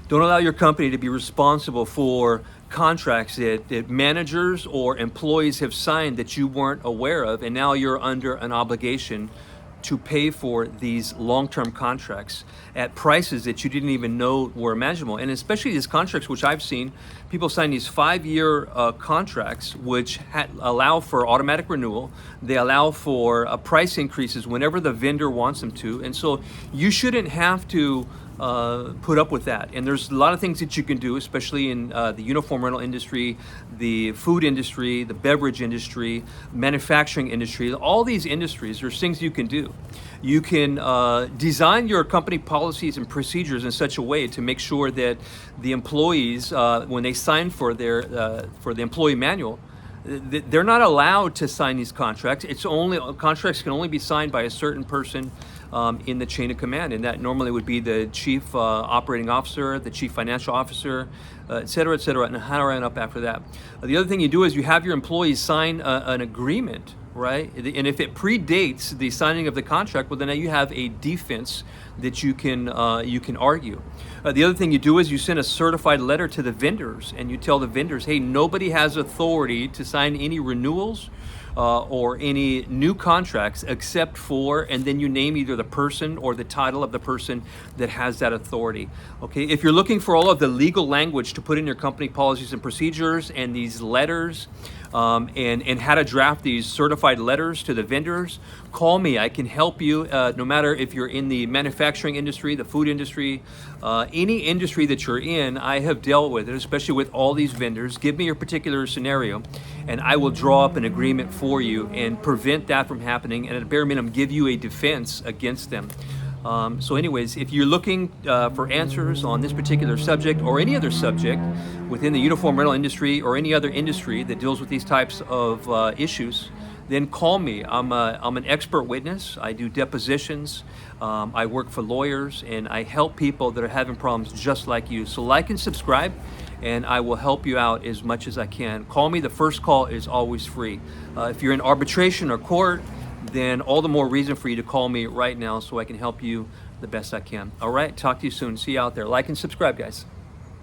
Don't allow your company to be responsible for contracts that managers or employees have signed that you weren't aware of, and now you're under an obligation to pay for these long-term contracts at prices that you didn't even know were imaginable. And especially these contracts, which I've seen, people sign these 5-year contracts, which allow for automatic renewal. They allow for price increases whenever the vendor wants them to. And so you shouldn't have to put up with that. And there's a lot of things that you can do, especially in the uniform rental industry, the food industry, the beverage industry, manufacturing industry. All these industries, there's things you can do. You can design your company policies and procedures in such a way to make sure that the employees, when they sign for the employee manual, they're not allowed to sign these contracts. Contracts can only be signed by a certain person in the chain of command, and that normally would be the chief operating officer, the chief financial officer, et cetera, and how on up after that. The other thing you do is you have your employees sign an agreement, right? And if it predates the signing of the contract, well, then you have a defense that you can argue. The other thing you do is you send a certified letter to the vendors, and you tell the vendors, hey, nobody has authority to sign any renewals or any new contracts except for, and then you name either the person or the title of the person that has that authority. Okay, if you're looking for all of the legal language to put in your company policies and procedures and these letters and how to draft these certified letters to the vendors, call me. I can help you no matter if you're in the manufacturing industry, the food industry, any industry that you're in. I have dealt with it, especially with all these vendors. Give me your particular scenario and I will draw up an agreement for you and prevent that from happening, and at a bare minimum give you a defense against them. So anyways, if you're looking for answers on this particular subject or any other subject within the uniform rental industry or any other industry that deals with these types of issues, then call me. I'm an expert witness. I do depositions. I work for lawyers, and I help people that are having problems just like you. So like and subscribe, and I will help you out as much as I can. Call me. The first call is always free. If you're in arbitration or court, then all the more reason for you to call me right now so I can help you the best I can. All right, talk to you soon. See you out there. Like and subscribe, guys.